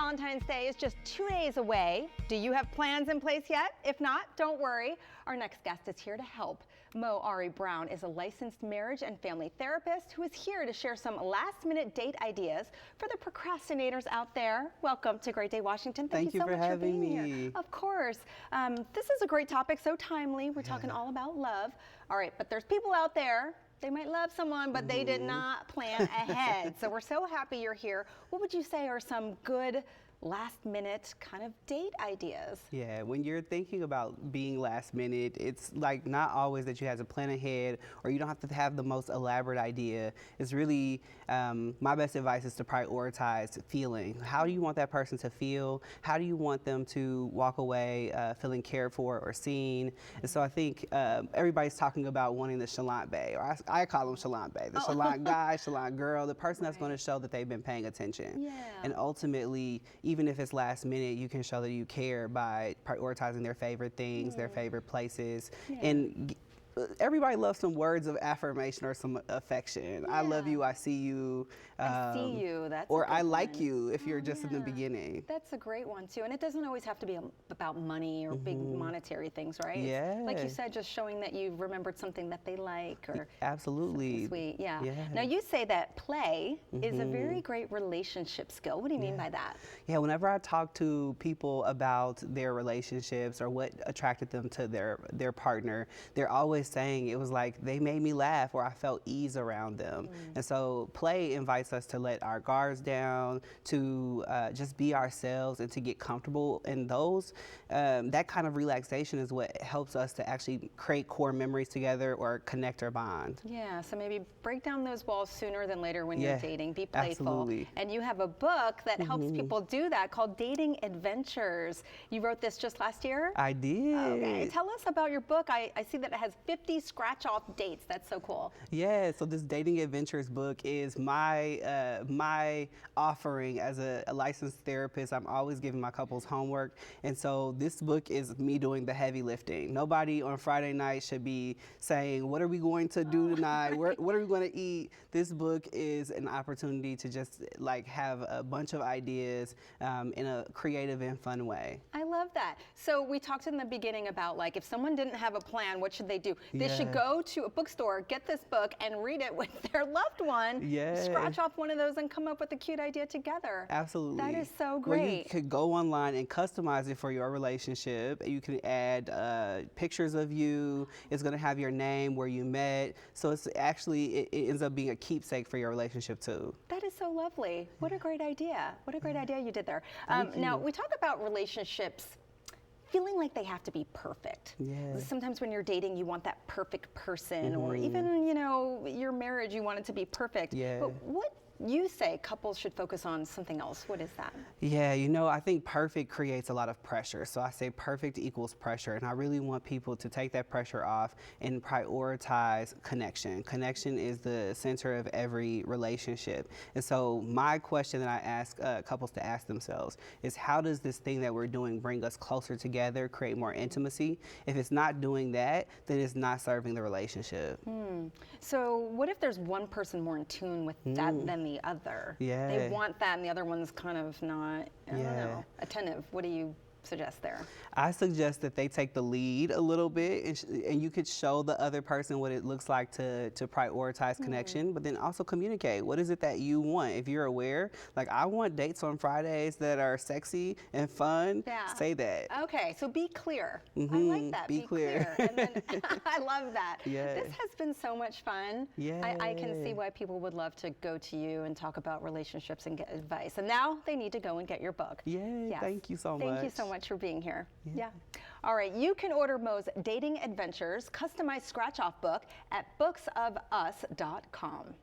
Valentine's Day is just 2 days away. Do you have plans in place yet? If not, don't worry. Our next guest is here to help. Mo Ari Brown is a licensed marriage and family therapist who is here to share some last-minute date ideas for the procrastinators out there. Welcome to Great Day Washington. Thank you so much for being here. Of course. This is a great topic, so timely. We're talking all about love. All right, but there's people out there, they might love someone, but they did not plan ahead. So we're so happy you're here. What would you say are some good last minute kind of date ideas? Yeah, when you're thinking about being last minute, it's like not always that you have to plan ahead or you don't have to have the most elaborate idea. It's really, my best advice is to prioritize feeling. How do you want that person to feel? How do you want them to walk away feeling cared for or seen? And so I think everybody's talking about wanting the chalant bae, or I call them chalant bae, the chalant guy, chalant girl, the person that's going to show that they've been paying attention. Yeah. And ultimately, even if it's last minute, you can show that you care by prioritizing their favorite things, their favorite places. And everybody loves some words of affirmation or some affection. I love you, I see you. I see you, that's or a good I like one. you if you're just in the beginning. That's a great one too. And it doesn't always have to be about money or big monetary things, right? Yeah. Like you said, just showing that you've remembered something that they like or Absolutely. sweet. Yeah. Now you say that play is a very great relationship skill. What do you mean by that? Yeah, whenever I talk to people about their relationships or what attracted them to their partner, they're always saying it was like they made me laugh or I felt ease around them. And so play invites us to let our guards down, to just be ourselves and to get comfortable in those. That kind of relaxation is what helps us to actually create core memories together or connect or bond. Yeah, so maybe break down those walls sooner than later when you're dating. Be playful. Absolutely. And you have a book that helps people do that called Dating Adventures. You wrote this just last year? I did. Okay, tell us about your book. I see that it has 50 scratch-off dates. That's so cool. Yeah, so this Dating Adventures book is my my offering as a licensed therapist. I'm always giving my couples homework, and so this book is me doing the heavy lifting. Nobody on Friday night should be saying, what are we going to do tonight? What are we going to eat? This book is an opportunity to just like have a bunch of ideas in a creative and fun way. I love that. So we talked in the beginning about like if someone didn't have a plan, what should they do? They should go to a bookstore, get this book, and read it with their loved one. Scratch off one of those and come up with a cute idea together. Absolutely. That is so great. Well, you could go online and customize it for your relationship. You can add pictures of you. It's going to have your name, where you met. So it's actually, it ends up being a keepsake for your relationship too. That is so lovely. What a great idea. What a great idea you did there. Thank Now, you. we talk about relationships feeling like they have to be perfect. Yeah. Sometimes when you're dating, you want that perfect person, or even, you know, your marriage, you want it to be perfect. Yeah. But what you say couples should focus on something else. What is that? Yeah, you know, I think perfect creates a lot of pressure. So I say perfect equals pressure. And I really want people to take that pressure off and prioritize connection. Connection is the center of every relationship. And so my question that I ask couples to ask themselves is, how does this thing that we're doing bring us closer together, create more intimacy? If it's not doing that, then it's not serving the relationship. So what if there's one person more in tune with that than the other? Yeah. They want that and the other one's kind of not, I don't know, attentive. What do you suggest there? I suggest that they take the lead a little bit, and you could show the other person what it looks like to prioritize connection, but then also communicate. What is it that you want? If you're aware, like I want dates on Fridays that are sexy and fun, say that. Okay, so be clear. I like that. Be clear. And then, I love that. Yeah. This has been so much fun. Yeah. I can see why people would love to go to you and talk about relationships and get advice. And now they need to go and get your book. Yay, thank you so much. Thank you so much for being here. Yeah. All right, you can order Mo's Dating Adventures customized scratch-off book at booksofus.com.